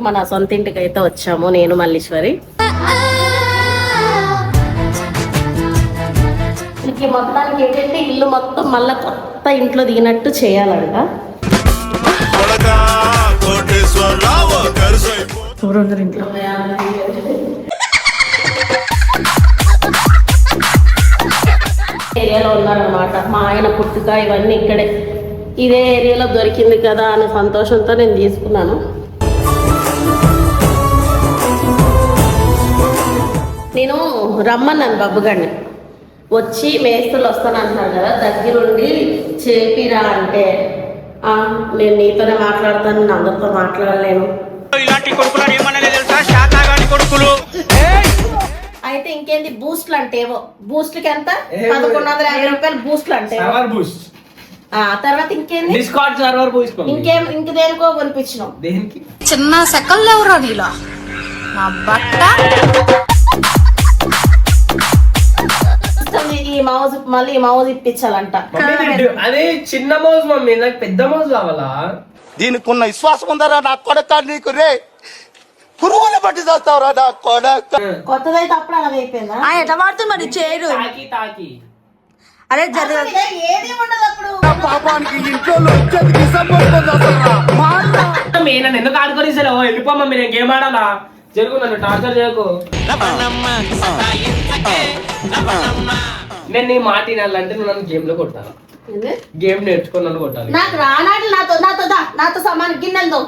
మన సొంత ఇంటికి అయితే వచ్చాము, నేను మల్లీశ్వరి. మొత్తానికి ఏంటంటే ఇల్లు మొత్తం మళ్ళా కొత్త ఇంట్లో దిగినట్టు చేయాలంట. ఏరియాలో ఉన్నారనమాట. మా ఆయన పుట్టుక ఇవన్నీ ఇక్కడే ఇదే ఏరియాలో దొరికింది కదా అనే సంతోషంతో నేను తీసుకున్నాను. నేను రమ్మన్నాను బబ్బుగాడిని, వచ్చి మేస్తులు వస్తానంటున్నారు కదా దగ్గరుండి చేపిరా అంటే నేను నీతోనే మాట్లాడతాను, నేను అందరితో మాట్లాడలేను. అయితే ఇంకేంది బూస్ట్లు అంటే ఏవో బూస్ట్లకి ఎంత 1150 రూపాయలు బూస్ట్లు అంటే. తర్వాత ఇంకేంది ఇంక దేనికో కొనిపించినాం. చిన్న సెకల్ ఎవరో నీలో నా బట్ట. ఈ మౌజ్ మళ్ళీ ఈ మౌజ్ ఇప్పించాలంట. అదే చిన్న మౌజ్ మమ్మీ, నాకు పెద్ద మౌజ్ కావాలా? దీనికి ఉన్న విశ్వాసం ఉందరా నా కొడక, నీకు రే పురుగులు పట్టి చేస్తావురా నా కొడక. కొత్తదైతే అప్పుడు అలా అయిపోయిందా? ఎట్లా వాడుతుంది మరి చేరు తాకి అరే జరగదు ఏది ఉండదు అప్పుడు. పాపానికి ఇంట్లో వచ్చేది నన్ను ఎందుకు ఆడుకొని వెళ్ళిపో మమ్మీ, నేను గేమ్ ఆడాలా? జరుగు, నన్ను టార్చర్ చేయకు. నేను నీ మాట వినాలంటే నువ్వు నన్ను గేమ్ లో కొట్టాలి. గేమ్ నేర్చుకుని నన్ను కొట్టాలి. నాకు రానాడు నాతో సమాన గిన్నెలు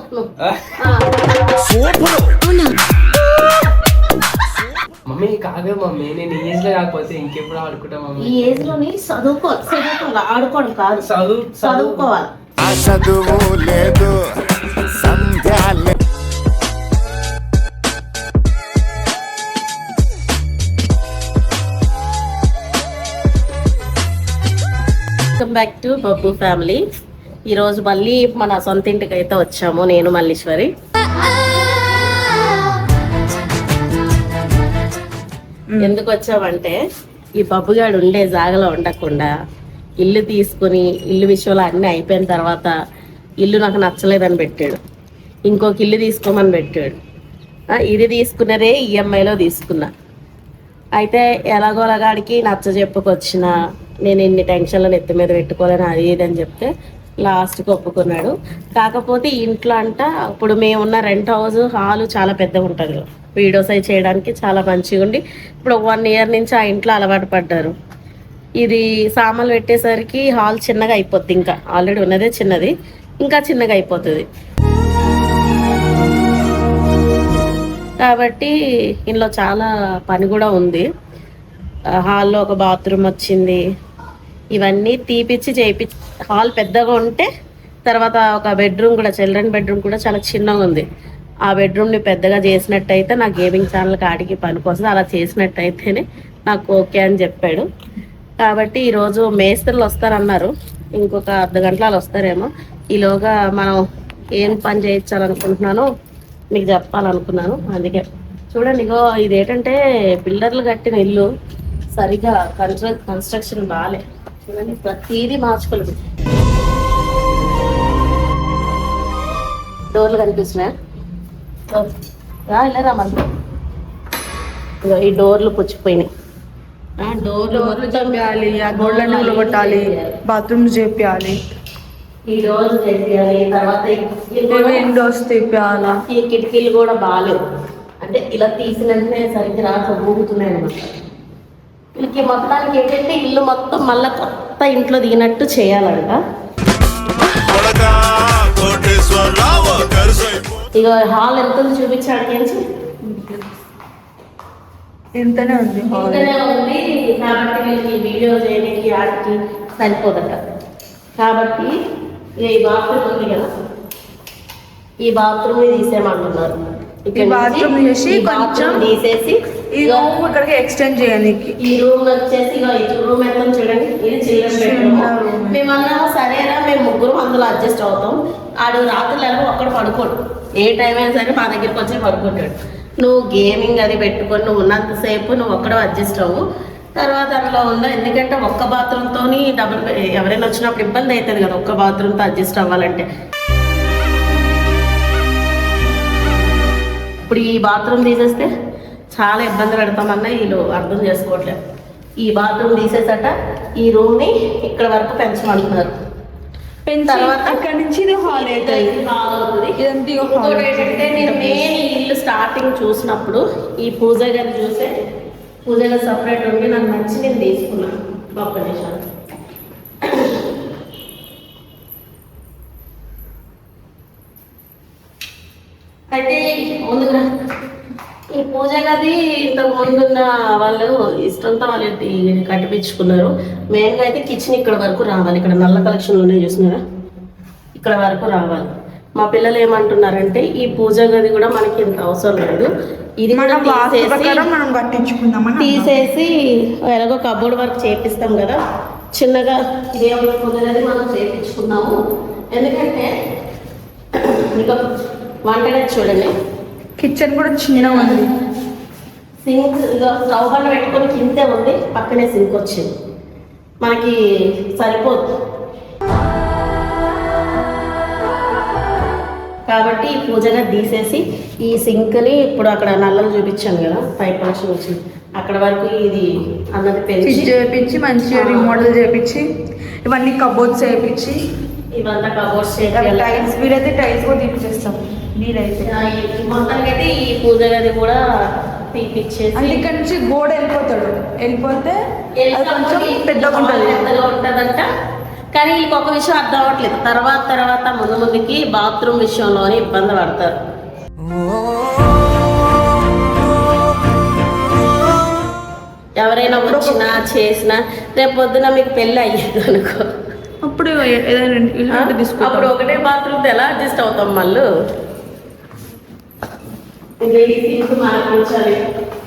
మమ్మీ కాదే మమ్మీ, నేను ఈ ఏజ్ లో కాకపోతే ఇంకెప్పుడు ఆడుకుంటా మమ్మీ? ఈ ఏజ్ లోని చదువుకోవాలి, ఆడుకోవడం కాదు, చదువుకోవాలి. చదువు లేదు Sandhya. Welcome back to Babbu family. ఈరోజు మళ్ళీ మన సొంత ఇంటికి అయితే వచ్చాము, నేను మల్లీశ్వరి. ఎందుకు వచ్చామంటే ఈ బబ్బుగాడు ఉండే జాగలో ఉండకుండా ఇల్లు తీసుకుని ఇల్లు విషయంలో అన్నీ అయిపోయిన తర్వాత ఇల్లు నాకు నచ్చలేదని పెట్టాడు, ఇంకొక ఇల్లు తీసుకోమని పెట్టాడు. ఇది తీసుకున్నదే ఈఎంఐలో తీసుకున్నా. అయితే ఎలాగోలాగాడికి నచ్చ చెప్పుకొచ్చిన నేను ఇన్ని టెన్షన్లు నెత్తి మీద పెట్టుకోలేను అది ఇది అని చెప్తే లాస్ట్కి ఒప్పుకున్నాడు. కాకపోతే ఇంట్లో అంట ఇప్పుడు మేమున్న రెంట్ హౌస్ హాలు చాలా పెద్దగా ఉంటుంది, వీడియోస్ అవి చేయడానికి చాలా మంచిగా ఉండి ఇప్పుడు 1 year నుంచి ఆ ఇంట్లో అలవాటు పడ్డారు. ఇది సామాన్లు పెట్టేసరికి హాల్ చిన్నగా అయిపోద్ది, ఇంకా ఆల్రెడీ ఉన్నదే చిన్నది ఇంకా చిన్నగా అయిపోతుంది. కాబట్టి ఇందులో చాలా పని కూడా ఉంది. హాల్లో ఒక బాత్రూమ్ వచ్చింది, ఇవన్నీ తీపిచ్చి చేయించి హాల్ పెద్దగా ఉంటే తర్వాత ఒక బెడ్రూమ్ కూడా చిల్డ్రన్ బెడ్రూమ్ కూడా చాలా చిన్నగా ఉంది. ఆ బెడ్రూమ్ని పెద్దగా చేసినట్టయితే నా గేమింగ్ ఛానల్కి ఆడికి పనికి వస్తుంది, అలా చేసినట్టయితేనే నాకు ఓకే అని చెప్పాడు. కాబట్టి ఈరోజు మేస్త్రులు వస్తారన్నారు, ఇంకొక అర్ధ గంటలు వస్తారేమో. ఈలోగా మనం ఏం పని చేయించాలనుకుంటున్నానో మీకు చెప్పాలనుకున్నాను. అందుకే చూడండి, ఇగో ఇదేంటంటే బిల్డర్లు కట్టిన ఇల్లు, సరిగా కన్స్ట్రక్షన్ బాగాలే. చూడండి ప్రతిదీ మార్చుకోలేదు. డోర్లు కనిపిస్తున్నాయా? ఇలా రమ్మంటారు. ఇగో ఈ డోర్లు పుచ్చిపోయినాయి. డోర్లు చేయాలి, గోడలు కొట్టాలి, బాత్రూమ్ చేయాలి, ఈ డోర్లు చేయాలి, తర్వాత విండోస్ తెప్పాలా. ఈ కిటికీలు కూడా బాగాలేవు, అంటే ఇలా తీసినంటే సరిగ్గా రాక ఊగుతున్నాయి అనమాట. వీళ్ళకి మొత్తానికి ఏంటంటే ఇల్లు మొత్తం మళ్ళా కొత్త ఇంట్లో దిగినట్టు చేయాలంట. ఇక హాల్ ఎంత చూపించాడు ఎంతనే ఉంది కాబట్టి వీళ్ళకి వీడియో చేయడానికి ఆడికి సరిపోదట. కాబట్టి ఈ బాత్రూమ్ ఉంది కదా, ఈ బాత్రూమ్ తీసేయమంటున్నారు. ఈ బాత్రూమ్ చేసి కొంచెం తీసేసి ఈ రూమ్ ఇక్కడికి ఎక్స్టెండ్ చేయడానికి. ఈ రూమ్ వచ్చేసి ఈ రూమ్ ఎంత చూడండి, ఇది చిల్డ్రన్ బెడ్రూమ్. మేమన్నాము సరేరా మేము ముగ్గురు అందులో అడ్జస్ట్ అవుతాం. ఆడు రాత్రులు ఎలా ఒక్కడ పడుకోడు, ఏ టైం అయినా సరే మా దగ్గరికి వచ్చి పడుకుంటాడు. నువ్వు గేమింగ్ అది పెట్టుకొని నువ్వు ఉన్నంతసేపు నువ్వు ఒక్కడో అడ్జస్ట్ అవ్వు. తర్వాత అందులో ఉందా, ఎందుకంటే ఒక్క బాత్రూమ్తో డబుల్ ఎవరైనా వచ్చినప్పుడు ఇబ్బంది అవుతుంది కదా, ఒక్క బాత్రూమ్తో అడ్జస్ట్ అవ్వాలంటే. ఇప్పుడు ఈ బాత్రూమ్ తీసేస్తే చాలా ఇబ్బంది పెడతామన్నా వీళ్ళు అర్థం చేసుకోవట్లేదు. ఈ బాత్రూమ్ తీసేసట ఈ రూమ్ని ఇక్కడ వరకు పెంచమంటున్నారు. తర్వాత ఇక్కడ నుంచి ఇది హాల్ అవుతుంది. హాల్ అవుతుంది. ఇదంతా ఇక హాల్. ఇంకోటి ఏంటంటే నేను మెయిన్ ఈ ఇల్లు స్టార్టింగ్ చూసినప్పుడు ఈ పూజ గది చూసే పూజ గది సపరేట్ ఉండి నాకు నచ్చి నేను తీసుకున్నాను. ఒక్క నిమిషం. అయితే ముందుగా ఈ పూజ గది ఇంతకు ముందున్న వాళ్ళు ఇష్టంతో వాళ్ళు కట్టిపించుకున్నారు. మెయిన్గా అయితే కిచెన్ ఇక్కడ వరకు రావాలి. ఇక్కడ నల్ల కలెక్షన్లోనే చూసినారా, ఇక్కడ వరకు రావాలి. మా పిల్లలు ఏమంటున్నారంటే ఈ పూజ గది కూడా మనకి ఇంత అవసరం లేదు, ఇది కూడా తీసేసి ఎలాగో కబోర్డ్ వర్క్ చేపిస్తాం కదా, చిన్నగా దేవుడి పూజ గది మనం చేపించుకున్నాము. ఎందుకంటే ఇంకా వంటగది చూడండి, కిచెన్ కూడా చిన్నగా ఉంది. సింక్ స్టవ్ పైన పెట్టుకొని కిందే ఉంది, పక్కనే సింక్ వచ్చింది, మనకి సరిపోదు. కాబట్టి ఈ పూజగా తీసేసి ఈ సింక్ని ఇప్పుడు అక్కడ నల్లలు చూపించాను కదా, పైప్ కనెక్షన్ వచ్చింది అక్కడ వరకు ఇది అన్నది పెంచి చేయించి మంచిగా రీమోడల్ చేయించి ఇవన్నీ కబోర్డ్స్ చేయించి ఇవంతా కబోర్డ్స్ టైల్స్ వీలైతే టైల్స్ కూడా తీపిచ్చేస్తాం. వీలైతే మొత్తానికి అయితే ఈ పూజ గది కూడా తీపిచ్చేసి అంటే ఇక్కడ నుంచి గోడ వెళ్ళిపోతే అది కొంచెం పెద్దగా ఉంటుందంట. కానీ వీళ్ళకి ఒక విషయం అర్థం అవ్వట్లేదు, తర్వాత ముందుకి బాత్రూమ్ విషయంలోనే ఇబ్బంది పడతారు. ఎవరైనా వచ్చినా చేసినా రేపు పొద్దున మీకు పెళ్ళి అయ్యేది అనుకో, అప్పుడు అప్పుడు ఒకటే బాత్రూమ్ ఎలా అడ్జస్ట్ అవుతాం మళ్ళీ.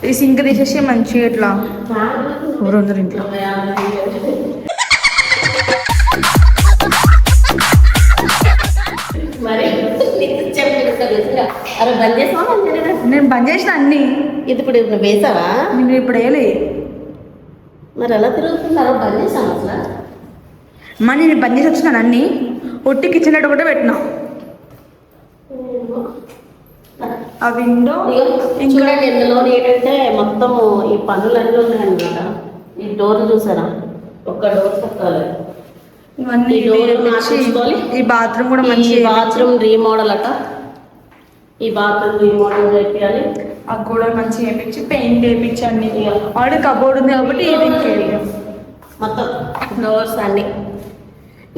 ఈ సింక్ తీసేసి మంచిగా ఇట్లా ఎవరుందరు ఇంట్లో మరి అరే బంద్ చేసావా? నేను బంద్ చేసిన అన్ని. ఇది ఇప్పుడు నువ్వు వేసావా? నేను ఇప్పుడు వేయలే. మరి ఎలా తిరుగుతున్నారు? బంద్ చేసాను అసలు. మరి నేను బంద్ చేసి వచ్చినాను అన్ని. ఒట్టి కిచెన్ ఒకటే పెట్టినా. ఆ విండో చూడండి, ఇందులో ఏంటంటే మొత్తము ఈ పనులన్నీ ఉన్నాయన్నమాట. ఈ డోర్ చూసారా, ఒక్క డోర్ తక్కువ. ఇవన్నీ ఈ బాత్రూమ్ కూడా మంచి బాత్రూమ్ రీమోడల్ అట. ఈ బాత్రూమ్ రీమోడల్ చేయాలి, ఆ గోడ మంచిగా వేయించి పెయింట్ వేయించి అన్ని. ఆల్రెడీ కబోర్డ్ ఉంది కాబట్టి మొత్తం డోర్స్ అన్ని.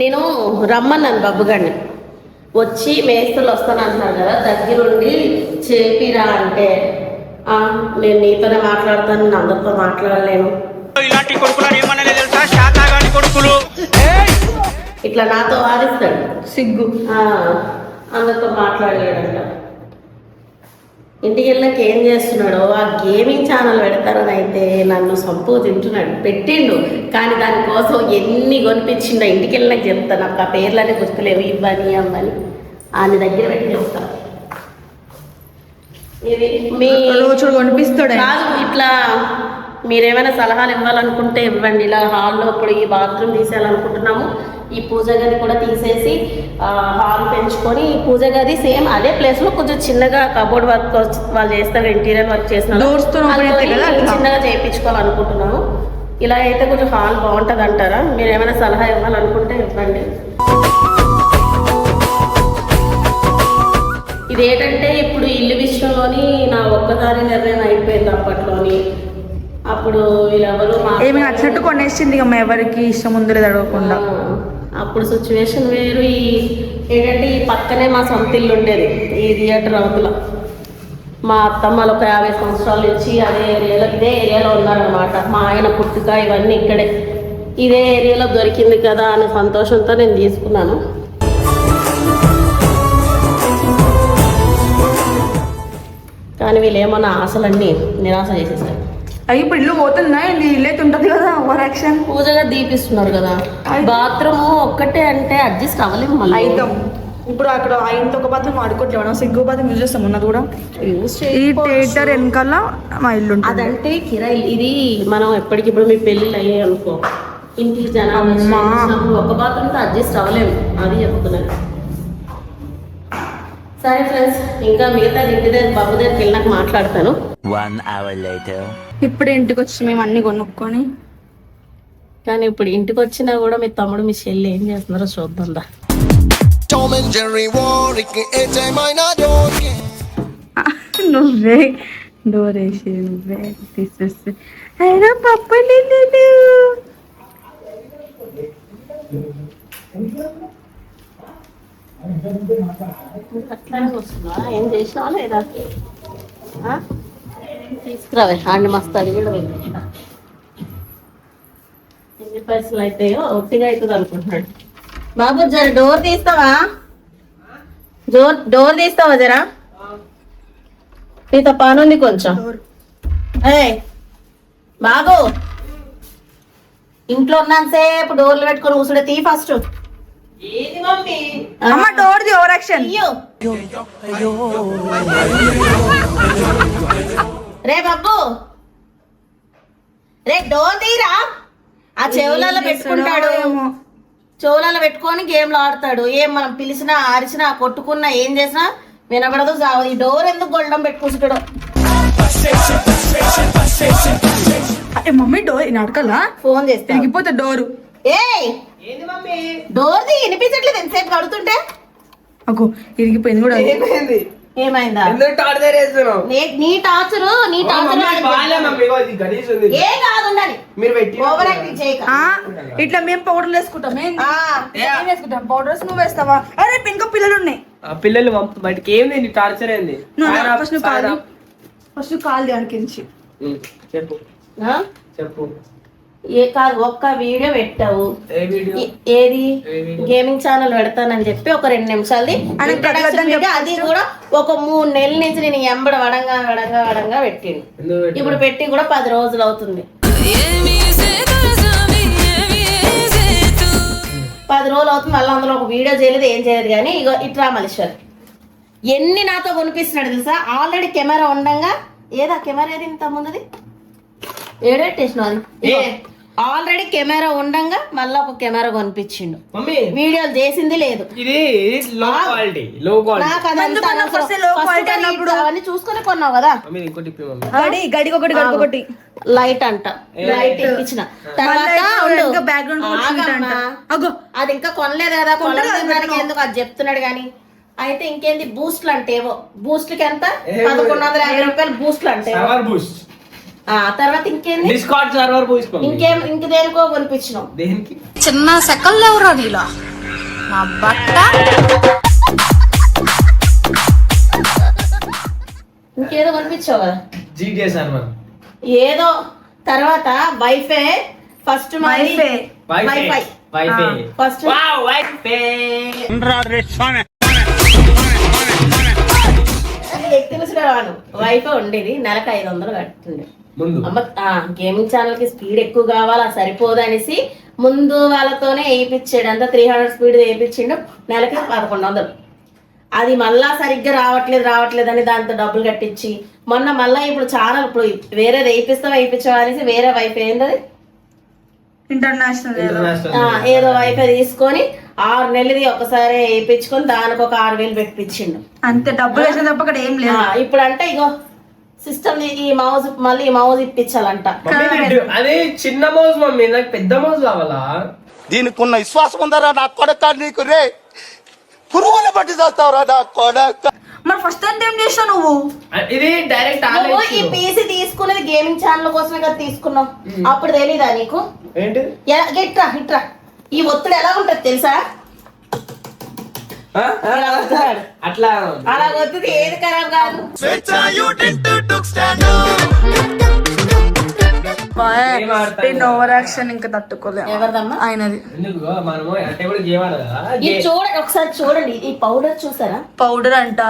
నేను రమ్మన్నాను బబ్బుగాడిని, వచ్చి మేస్తులు వస్తాను అంటున్నారు కదా, దగ్గరుండి చేపిరా అంటే నేను నీతోనే మాట్లాడతాను, నేను అందరితో మాట్లాడలేను, ఇలాంటి కొడుకులు ఏమన్నా తెలుసా, శాతాగాని కొడుకులు ఇట్లా నాతో వాదిస్తాడు. సిగ్గు అందరితో మాట్లాడలేడంట. ఇంటికి వెళ్ళాక ఏం చేస్తున్నాడో ఆ గేమింగ్ ఛానల్ పెడతారని అయితే నన్ను సంపూ తింటున్నాడు. పెట్టిండు కానీ దానికోసం ఎన్ని కొనిపించిండో ఇంటికి వెళ్ళినాక చెప్తాను. నాకు ఆ పేర్లనే గుర్తులేవు, ఇవ్వని అమ్మని ఆయన దగ్గర పెట్టి చెప్తాను. ఇది మీ కొనిపిస్తాడు కాదు, ఇట్లా మీరేమైనా సలహాలు ఇవ్వాలనుకుంటే ఇవ్వండి. ఇలా హాల్లో ఇప్పుడు ఈ బాత్రూమ్ తీసేయాలనుకుంటున్నాము, ఈ పూజ గది కూడా తీసేసి హాల్ పెంచుకొని ఈ పూజ గది సేమ్ అదే ప్లేస్లో కొంచెం చిన్నగా కబోర్డ్ వర్క్ వాళ్ళు చేస్తారు, ఇంటీరియర్ వర్క్ చేస్తున్నారు, చిన్నగా చేయించుకోవాలనుకుంటున్నాము. ఇలా అయితే కొంచెం హాల్ బాగుంటుంది అంటారా? మీరు ఏమైనా సలహా ఇవ్వాలనుకుంటే ఇవ్వండి. ఇదేంటంటే ఇప్పుడు ఇల్లు విషయంలోని నా ఒక్కసారి నిర్ణయం అయిపోయింది. అప్పట్లోని అప్పుడు వీళ్ళెవరు ఏమి నచ్చినట్టు కొనేసింది అమ్మ, ఎవరికి ఇష్టం ఉందో లేదు అడగకుండా. అప్పుడు సిచ్యువేషన్ వేరు. ఏంటంటే ఈ పక్కనే మా సొంత ఇల్లు ఉండేది, ఈ థియేటర్ అవతల. మా అత్తమ్మలు ఒక 50 సంవత్సరాల నుంచి ఇదే ఏరియాలో ఉన్నారనమాట. మా ఆయన పుట్టుక ఇవన్నీ ఇక్కడే, ఇదే ఏరియాలో దొరికింది కదా అనే సంతోషంతో నేను తీసుకున్నాను. కానీ వీళ్ళు ఏమన్నా ఆశలన్నీ నిరాశ చేసేసారు. అవి ఇప్పుడు ఇల్లు పోతుందా, ఇల్లు అయితే ఉంటుంది కదా ఓవర్ యాక్షన్. పూజగా దీపిస్తున్నారు కదా, బాత్రూమ్ ఒక్కటే అంటే అడ్జస్ట్ అవ్వలేము మళ్ళీ. అయితాం ఇప్పుడు అక్కడ ఆయనతో ఒక బాత్రూమ్ ఆడుకోవట్లేము, సిగ్గు బాత్రూమ్ యూజ్ చేస్తాం ఉన్నది కూడా. ఈ థియేటర్ వెనకాల మా ఇల్లు అదంటే కిరాయి. ఇది మనం ఎప్పటికిప్పుడు మీ పెళ్ళిళ్ళు అయ్యాయి అనుకో, ఇంటికి జనాలు ఒక బాత్రూమ్తో అడ్జస్ట్ అవ్వలేము, అది చెప్తున్నాను. సరే ఫ్రెండ్స్, ఇంకా మిగతా ఇంటి దగ్గర బాబు దగ్గరికి వెళ్ళినాక మాట్లాడతాను. 1 hour later. ఇప్పుడు ఇంటికి వచ్చి మేము అన్ని కొనుక్కొని కానీ ఇప్పుడు ఇంటికి వచ్చినా కూడా మీ తమ్ముడు మీ చెల్లి ఏం చేస్తున్నారో చూద్దాందా. నువ్వే డోర్ వేసి నువ్వే తీసేస్తే అయినా పప్పు లేదు. అట్లానే వస్తుందా? ఏం చేసినావా లేదా? తీసుకురావే అండి, మస్తు అది కూడా వెళ్ళి ఎన్ని పైసలు అయితాయో ఒట్టిగా అవుతుంది అనుకుంటున్నాడు. బాబు జర డోర్ తీస్తావా? డోర్ తీస్తావా జరా? నీతో పని ఉంది కొంచెం. ఏయ్ బాబు, ఇంట్లో ఉన్నంతసేపు డోర్లు పెట్టుకొని కూర్చుంటే తీ ఫస్ట్. ఏది మమ్మీ? అమ్మ డోర్ ది ఓవర్ యాక్షన్. అయ్యో రే బాబు, రే డోర్ తీరా. ఆ చెవులలో పెట్టుకుంటాడు, చెవులలో పెట్టుకొని గేమ్లు ఆడతాడు. ఏం మనం పిలిచినా అరిచినా కొట్టుకున్నా ఏం చేసినా వినబడదు చావు. ఈ డోర్ ఎందుకు గొల్లం పెట్టుకుంటాడు? మమ్మీ డోర్ నడకలా ఫోన్ చేస్తే తిరిగిపోతే డోరు. ఏయ్ డోర్ ది వినిపించట్లేదు ఎంతసేపు కడుతుంటే. అగో ఇరిగిపోయింది కూడా. ఏమైందా? నీ టార్చర్ ఏం కాదు, ఉండాలి. ఓవర్ యాక్టింగ్ చేయక. ఇట్లా మేము పౌడర్లు వేసుకుంటాం. వేసుకుంటాం పౌడర్స్, నువ్వు వేస్తావా? అరే ఇంకా పిల్లలు ఉన్నాయి. పిల్లలు బయటకి ఏంది టార్చర్ ఏంది? ఫస్ట్ కాల్ దానికించి చెప్పు చెప్పు. ఏ కాదు, ఒక్క వీడియో పెట్టావు. ఏది గేమింగ్ ఛానల్ పెడతానని చెప్పి ఒక 2 నిమిషాలది ఇంట్రడక్షన్ వీడియో. అది కూడా ఒక 3 నెలల నుంచి నేను ఎంబడ వడంగా పెట్టిండు. ఇప్పుడు పెట్టి కూడా 10 రోజులు అవుతుంది. 10 రోజులు అవుతుంది. మళ్ళీ అందులో ఒక వీడియో చేయలేదు, ఏం చేయలేదు. కానీ ఇగో ఇట్రా మలేశ్వర్ ఎన్ని నాతో కొనిపిస్తున్నాడు తెలుసా? ఆల్రెడీ కెమెరా ఉండంగా, ఏదా కెమెరా ఏది ఇంత ముందుది ఏడెట్టేసిన అది ఆల్రెడీ కెమెరా ఉండంగా మళ్ళీ ఒక కెమెరా కొనిపించిండు. వీడియోలు చేసింది లేదు. అవన్నీ చూసుకుని కొన్నావు కదా. గడికొకటి లైట్ అంట, లైట్ ఎక్కించిన తర్వాత అది ఇంకా కొనలేదు కదా. కొనడానికి ఎందుకు అది చెప్తున్నాడు కానీ. అయితే ఇంకేంది బూస్ట్లు అంటే ఏవో బూస్ట్లకి ఎంత 1150 రూపాయలు బూస్ట్లు అంటే. తర్వాత ఇంకేంది ఇంక దేనికో కొనిపించినాం. చిన్న సెకండ్ ఎవరో నీలా నా బట్ట. ఇంకేదో కొనిపించావు కదా ఏదో. తర్వాత వైఫై ఫస్ట్ వైఫై ఫస్ట్ తెలుసు కదా. వైఫై ఉండేది నెలకు 500 కట్టుండే. అమ్మ గేమింగ్ ఛానల్ కి స్పీడ్ ఎక్కువ కావాలా సరిపోదు అనేసి ముందు వాళ్ళతోనే వేయించాడు. అంతా 300 స్పీడ్ వేయించిండు. నెలకి 1100. అది మళ్ళా సరిగ్గా రావట్లేదు అని దాంతో డబ్బులు కట్టించి మొన్న మళ్ళా ఇప్పుడు ఛానల్ ఇప్పుడు వేరేది వేయించావా అనేసి వేరే వైఫై ఏంటది ఇంటర్నేషనల్ ఏదో వైఫై తీసుకొని 6 నెలలది ఒకసారి వేయించుకొని దానికి ఒక 6000 పెట్టించిండు. అంతే డబ్బులు వేసిన తప్ప అక్కడ ఏం లేదు. ఇప్పుడు అంటే ఇగో సిస్టమ్ ఈ మౌజ్ మళ్ళీ ఈ మౌజ్ ఇప్పించాలంట. అదే చిన్న మౌజ్ మమ్మీ, నాకు పెద్ద మౌజ్ కావాలా? దీనికి ఉన్న విశ్వాసం ఉందరా నా కొడక? నీకు రే పురుగులు పట్టి చేస్తావురా నా కొడక. మరి ఫస్ట్ టైం ఏం చేసావు నువ్వు? ఇది డైరెక్ట్ ఈ పీసీ తీసుకున్నది గేమింగ్ ఛానల్ కోసమే కదా తీసుకున్నావు. అప్పుడు తెలీదా నీకు? ఏంటి ఇట్రా ఈ ఒత్తిడి ఎలా ఉంటది తెలుసా? అట్లా అలా ఒత్తిడి ఏది ఖరాబ్ కాదు. ఓవర్ యాక్షన్ ఇంకా తట్టుకోలేదు. ఎవరిదమ్మా? ఆయనది. ఇది చూడండి ఒకసారి, చూడండి ఈ పౌడర్ చూసారా? పౌడర్ అంట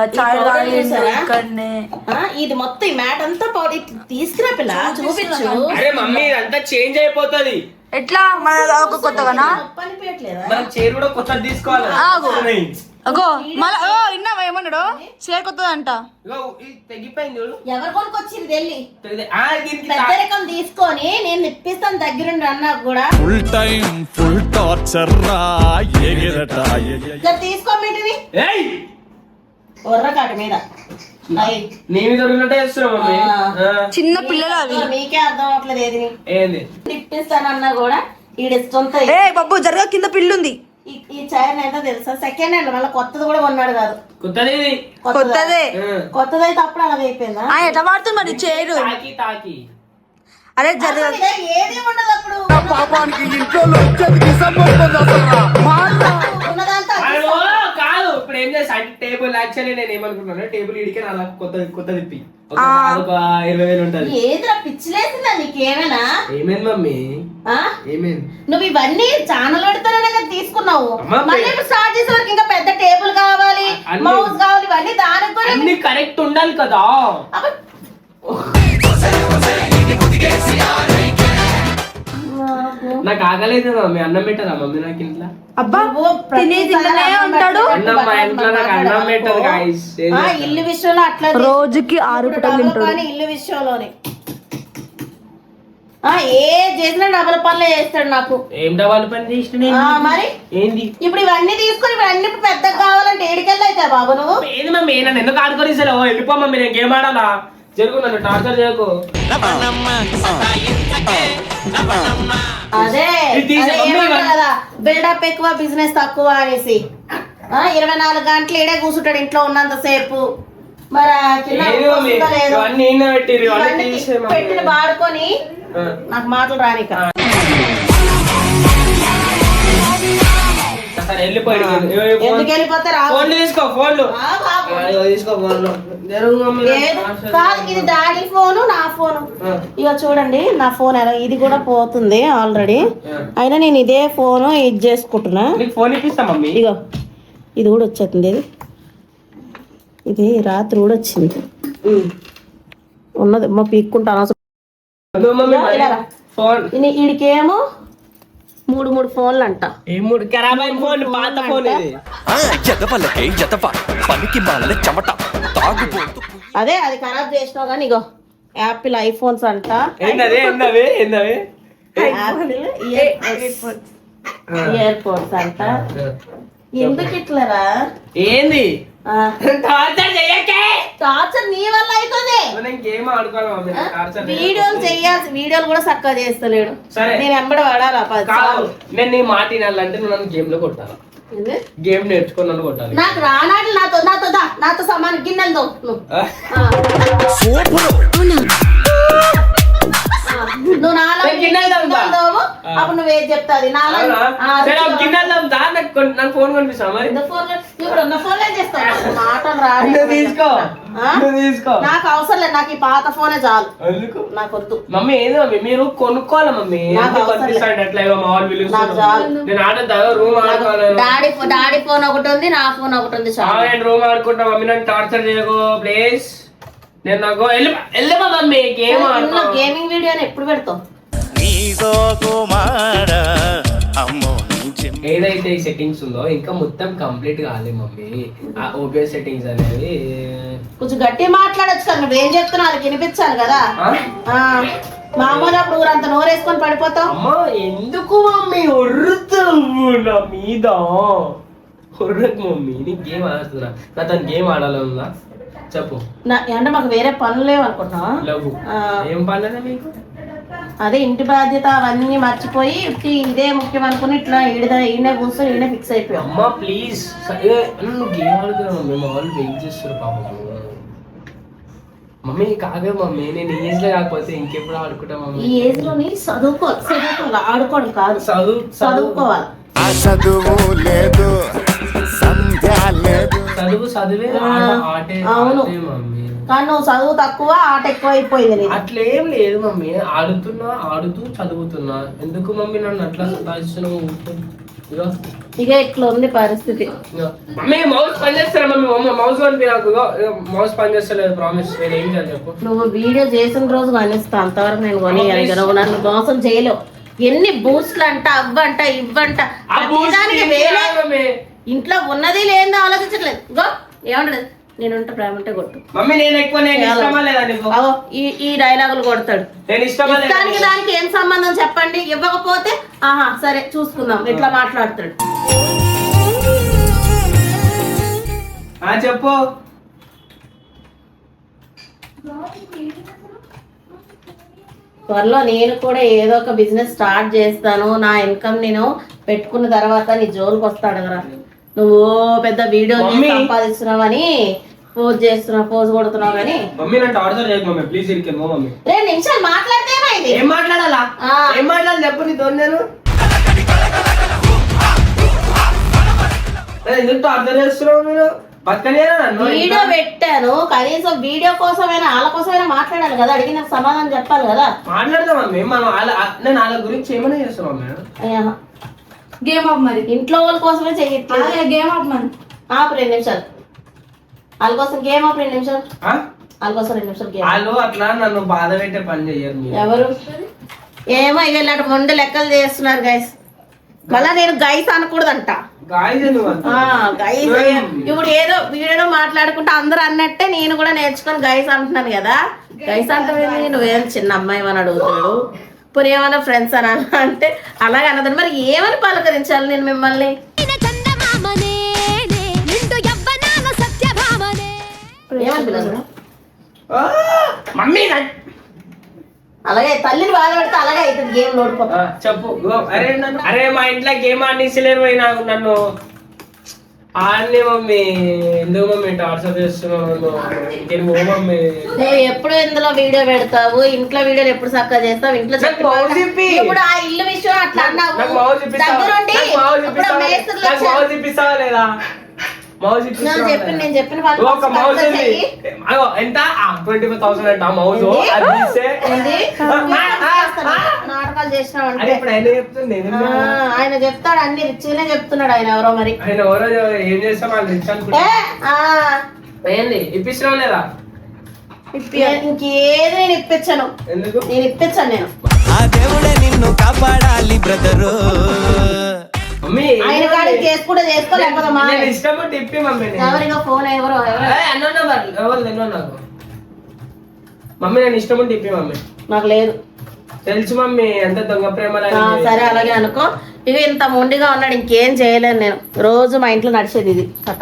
ఇది మొత్తం ఈ మ్యాట్ అంతా పౌడర్. తీసుకురా పిల్ల చూపించు. అరే మమ్మీ ఇదంతా చేంజ్ అయిపోతుంది. ఎట్లా మన ఒక కొత్తగానా? మనం చైర్ కూడా కొత్తది తీసుకోవాలి. అగో మళ్ళా ఇన్నావా ఏమన్నాడు? చైర్ కొత్తది అంట. తెగిపోయింది. ఎవరు కొనుకొచ్చింది వెళ్ళి పెద్ద రకం తీసుకొని నేను ఇప్పిస్తాను దగ్గరుండి అన్నా కూడా ఫుల్ టార్చర్ తీసుకోమంటివి ఒర్రకాటి మీద అయ్. నీ మీద ఉన్నట్టే చేస్తున్నావు మమ్మీ. చిన్న పిల్లలు అవి. మీకే అర్థం అవ్వట్లేదు ఏది ఏంది తిప్పిస్తానన్నా కూడా ఈడిస్తుంటే ఏ బాబు జరగా కింద పిల్లుంది. ఈ చైర్ ఎంత తెలుసా సెకండ్ హ్యాండ్ మళ్ళీ కొత్తది కూడా కొన్నాడు కాదు కొత్తది ఇది. కొత్తదే. కొత్తదైతే అప్పుడు అలాగ అయిపోయిందా ఎట్లా వాడుతుంది మరి చైరు? తాకి తాకి అరే జరగా ఇదే ఏది ఉండదు అప్పుడు పాపానికి ఇంట్లో వచ్చేది సంబంధం ఉన్నదంతా అయ్యో, కాదు ఇప్పుడు ఏం చేస్తా అంటే టేబుల్ యాక్చువల్లీ నేను ఏమనుకుంటున్నాను టేబుల్ ఇడికే అలా కొత్త తిప్పి ఒక 20,000 ఉంటది. ఏదిరా పిచ్చిలేసిందా నీకేమైనా ఏమైంది మమ్మీ ఆ? ఏమైంది? నువ్వు ఇవన్నీ ఛానల్ పెడతానే కదా తీసుకున్నావు అమ్మా, మళ్ళీ ఇప్పుడు స్టార్ట్ చేసే వరకు ఇంకా పెద్ద టేబుల్ కావాలి అన్ని- మౌస్ కావాలి ఇవన్నీ దానికి కూడా అన్ని కరెక్ట్ ఉండాలి కదా. అబ్బా, నాకు ఆగలేదు మమ్మీ. అన్నం పెట్టదా మమ్మీ నాకు ఇంట్లో? అబ్బా నువ్వు తినేది ప్రతిసారి తినే అన్నం ఉంటాడు. పెట్టు, అన్నం మా ఇంట్లో నాకు అన్నం పెట్టదు guys. ఏం ఆ, చేస్తా? ఇల్లు విషయంలో అట్లా రోజుకి 6 పూటలు తింటాడు. కానీ ఇల్లు విషయంలోనే ఏ చేసినా డబుల్ పనులే చేస్తాడు నాకు. ఏం డబ్బాలు పని చేసిన మరి ఏంది ఇప్పుడు ఇవన్నీ తీసుకొని ఇవన్నీ పెద్దగా కావాలంటే ఏడికెళ్ళి అయితే బాబు నువ్వు ఏంది మమ్మీ నన్ను ఎందుకు ఆడుకొని వెళ్ళిపో మమ్మీ. నేను గేమ్ ఆడాలా? జరుగు నన్ను టార్చర్ చేయకు. అదే ఇది తీసే అదే మమ్మీ ఏమంటారు ఇవన్నీ. కదా బిల్డప్ ఎక్కువ బిజినెస్ తక్కువ అనేసి 24 గంటలు ఈడే కూర్చుంటాడు ఇంట్లో ఉన్నంత సేపు. మరి ఆ కింద ఏది మమ్మీ? వస్తుందో లేదో. ఇవన్నీ ఈయన పెట్టిర్రు, ఇవన్నీ ఇవన్నీ తీసే మమ్మీ. పెట్టిన వాడుకొని ఆ. నాకు మాటలు రానిక సరే వెళ్ళిపోయి ఎందుకు వెళ్ళిపోతే రావు. ఫోన్లు తీసుకో ఫోన్లు ఆ బాబు. అయ్యో, తీసుకో ఫోన్లు. జరుగు మమ్మీ. లేదు, కాదు ఇది డాడీ ఫోను నా ఫోను. ఆ. ఇక చూడండి నా ఫోన్ ఎలా ఇది కూడా పోతుంది ఆల్రెడీ. ఆ. అయినా నేను ఇదే ఫోను ఇది చేసుకుంటున్నా. నీకు ఫోన్ ఇప్పిస్తా మమ్మీ. ఇగో ఇది కూడా వచ్చేస్తుంది. ఇది రాత్రి కూడా వచ్చింది ఉన్నది మా పీక్కుంటాను అసలు. అదో మమ్మీ మరి. ఇలా రా. ఫోన్ వీడికేమో 3 ఫోన్లు అంట. ఏ మూడు ఖరాబ్ అయిన ఫోన్ పాత ఫోన్ ఇది. ఎదవలకే ఎదవ పనికి మాల చెమట తాగుబోతు అదే అది ఖరాబ్ చేసినావు కానీ ఇగో యాపిల్ ఐఫోన్స్ అంట. ఏందవి ఏందవి ఏందవి యాపిల్ ఇయర్ పోడ్స్ అంట. ఎందుకు ఇట్లరా ఏంది ఆ, టార్చర్ చెయ్యకే. టార్చర్ నీ వల్ల అవుతుంది. నేను గేమ్ ఆడుకోవాలి మమ్మీ. టార్చర్ వీడియోలు చెయ్యాల్సి వీడియోలు కూడా చక్కగా చేస్తలేడు. సరే. నేను ఎంబడి పడాలా 10 కాదు సార్లు. నేను నీ మాట వినాలంటే నువ్వు నన్ను గేమ్ లో కొట్టాలి. ఏంది? గేమ్ నేర్చుకుని నన్ను కొట్టాలి. నాకు రానాడు నాతో సమానం గిన్నెలు తోము. ఆ? నువ్వు నాలో నేను గిన్నెలు తోముతా. తోము అప్పుడు నువ్వేది చెప్తాది నాలో. అవునా? ఆ, సరే ఆ గిన్నెలు తోముతా. నాకు ఫోన్ కొనిపిస్తావా మరి? ఇంత ఫోన్ ఇప్పుడు ఉన్న ఫోన్లే చేస్తాను మాటలు రాడు. నువ్వు తీసుకో ఆ? నువ్వు తీసుకో. నాకు అవసరం లేదు నాకు ఈ పాత ఫోనే చాలు. ఎందుకు నాకు వద్దు. మమ్మీ ఏదో మమ్మీ మీరు కొనుక్కోవాలి మమ్మీ. నాకు ఎందుకు అవసరం కనిపిస్తాండి అట్లా ఏవో మా వాళ్ళు నాకు పిలుస్తారు. చాలు. నేను ఆడతా రూమ్ ఆడుకోవాలి. డాడీ ఫోన్ ఒకటి ఉంది నా ఫోన్ ఒకటి ఉంది చాలు. నేను రూమ్ ఆడుకుంటా మమ్మీ. నన్ను టార్చర్ చేయకు ప్లీజ్. నేను నాకు వెళ్ళమా మమ్మీ గేమ్ ఆడుకో. గేమింగ్ వీడియోని ఎప్పుడు పెడతావు? నీదో కుమార అమ్మో ఏదైతే ఈ సెట్టింగ్స్ ఉందో ఇంకా మొత్తం కంప్లీట్ కాలేదు మమ్మీ. ఆ ఓబిఎస్ సెట్టింగ్స్ అనేవి కొంచెం గట్టి మాట్లాడొచ్చు కదా నువ్వేం చెప్తున్నావు అది వినిపించాలి కదా. ఆ? ఆ, మామూలు అప్పుడు ఊరంతా నోరేసుకొని పడిపోతావు. అమ్మా ఎందుకు మమ్మీ ఒర్రుతావు నా మీద? ఒర్రకు మమ్మీ. నీకు గేమ్ ఆడుతున్నా నా తను గేమ్ ఆడాలన్నా చెప్పు. అంటే మాకు వేరే పనులు లేవు అనుకుంటున్నావా? లవ్ ఏం పనులనే మీకు? అదే ఇంటి బాధ్యత అవన్నీ మర్చిపోయి ఇదే ముఖ్యం అనుకుని ఇట్లా ఈయన కూర్చొని ఈయన ఫిక్స్ అయిపోయాం. అమ్మా ప్లీజ్ నువ్వు గేమ్ ఆడుతున్నా మమ్మీ. మా వాళ్ళు వెయిట్ చేస్తారు పాపం. మమ్మీ కాదు మమ్మీ. నేను ఈ ఏజ్ లో కాకపోతే ఇంకెప్పుడు ఆడుకుంటా మమ్మీ. ఈ ఏజ్ లోని చదువుకోవాలి ఆడుకోవడం కాదు చదువుకోవాలి. చదువు లేదు సంధ్య లేదు. చదివే ఆటే అవును. ఆటే మమ్మీ. కానీ నువ్వు చదువు తక్కువ ఆట ఎక్కువ అయిపోయింది నీకు. అట్లేం లేదు మమ్మీ. ఆడుతూ చదువుతున్నా. ఎందుకు మమ్మీ నన్ను అట్లా సతాయిస్తున్నావు? ఇక ఇట్లా ఉంది పరిస్థితి. మమ్మీ మౌస్ పని చేస్తారా మమ్మీ? మౌస్ కనిపి నాకు. మౌస్ పని చేస్తలేదు ప్రామిస్. నేను ఏం చేయాలి చెప్పు. నువ్వు వీడియో చేసిన రోజు కనిస్తా అంతవరకు నేను కొనియాలి. నువ్వు నన్ను మోసం చేయలేవు. ఎన్ని బూస్ట్లు అంట అవ్వంట ఇవ్వంట ప్రతిదానికి వేలే. ఇంట్లో ఉన్నది లేదో ఆలోచించట్లేదు. గో ఏమంటది నేను ప్రేమ అంటే కొట్టు మమ్మీ. నేను ఎక్కువ నేను ఇష్టమా లేదా నీకు? ఈ డైలాగులు కొడతాడు. నేను ఇష్టమా లేదా? దానికి ఏం సంబంధం చెప్పండి. ఇవ్వకపోతే ఆహా సరే చూసుకుందాం ఇట్లా మాట్లాడతాడు. చెప్పు. త్వరలో నేను కూడా ఏదో ఒక బిజినెస్ స్టార్ట్ చేస్తాను. నా ఇన్కమ్ నేను పెట్టుకున్న తర్వాత నీ జోలికి వస్తాడు కదా. నువ్వు పెద్ద వీడియో సంపాదిస్తున్నావని పోజ్ చేస్తున్నావు, పోజ్ కొడుతున్నావు కానీ. మమ్మీ నన్ను టార్చర్ చేయకు మమ్మీ, ప్లీజ్ ఇరికెళ్ళి మమ్మీ. 2 నిమిషాలు మాట్లాడితే ఏమైంది? ఏం మాట్లాడాలా? ఏం మాట్లాడాలి చెప్పు నీతో నేను. ఎందుకు టార్చర్ చేస్తున్నావు మీరు? పక్కనేనా నన్ను? వీడియో పెట్టాను, కనీసం వీడియో కోసమైనా వాళ్ళ కోసమైనా మాట్లాడాలి కదా. అడిగిన సమాధానం చెప్పాలి కదా. మాట్లాడదాం మమ్మీ, మనం నేను వాళ్ళ గురించి ఏమైనా చేస్తున్నాం మేడం. అయ్యా గేమ్ ఆఫ్ మరి. ఇంట్లో వాళ్ళ కోసమే చెయ్యట్లేదు. గేమ్ ఆఫ్ మరి. 2 నిమిషాలు వాళ్ళ కోసం గేమ్ ఆఫ్ 2 నిమిషాలు వాళ్ళ కోసం 2 నిమిషాలు గేమ్. వాళ్ళు అట్లా నన్ను బాధ పెట్టే పని చెయ్యరు. ఎవరు ఏమో ఇక ఇలాంటి మొండి లెక్కలు చేస్తున్నారు గైస్. మళ్ళా నేను గైస్ అనకూడదంట. గైస్ ఇప్పుడు ఏదో వీడియో మాట్లాడుకుంటే అందరూ అన్నట్టే నేను కూడా నేర్చుకొని గైస్ అంటున్నాను కదా. గైస్ అంటే నువ్వేం చిన్న అమ్మాయి అని అడుగుతాడు. ఇప్పుడు ఏమైనా ఫ్రెండ్స్ అని అంటే అలాగే అన్నది. మరి ఏమని పలకరించాలి నేను మిమ్మల్ని? ఏమని పిల్లలు మమ్మీ అలాగే తల్లిని బాధ పెడితే అలాగే అవుతుంది. గేమ్ ఓడిపోతా చెప్పు. అరే మా ఇంట్లో గేమ్ ఆడిస్తలేరు నాకు. నన్ను ఆడలే మమ్మీ. ఎందుకు మమ్మీ టార్చర్ చేస్తున్నావు మమ్మీ? నువ్వు ఎప్పుడు ఇందులో వీడియో పెడతావు? ఇంట్లో వీడియోలు ఎప్పుడు చక్కగా చేస్తావు? ఇంట్లో ఇప్పుడు ఆ ఇల్లు విషయం అట్లా అన్నావు. చూపిస్తావా లేదా? నేను చెప్పిన ఎంత 25,000 అంట మౌజ్. నాటకాలు చేసినావు. ఇప్పుడు ఆయన చెప్తుంది, ఆయన చెప్తాడు అన్ని రిచ్గానే చెప్తున్నాడు. ఆయన ఎవరో మరి ఆయన ఎవరో ఏం చేస్తాం వాళ్ళు రిచ్ అనుకుంటా. ఏంది ఇప్పిస్తున్నావు లేదా? ఇంకేది నేను ఇప్పించను. ఎందుకు నేను ఇప్పించాను. నేను ఆ దేవుడే నిన్ను కాపాడాలి బ్రదరు. ఆయన కాడికి చేసుకుంటే చేసుకోలేకపోతే మా ఇష్టం టిప్పి మమ్మీ. ఎవరిగా ఫోన్ ఎవరో ఎవరు తెలియదు నాకు. మమ్మీ నేను ఇష్టం టిప్పి మమ్మీ. నాకు లేదు తెలుసు మమ్మీ ఎంత దొంగ ప్రేమ. సరే అలాగే అనుకో. ఇక ఇంత మొండిగా ఉన్నాడు, ఇంకేం చేయలేను నేను. రోజు మా ఇంట్లో నడిచేది ఇది కథ.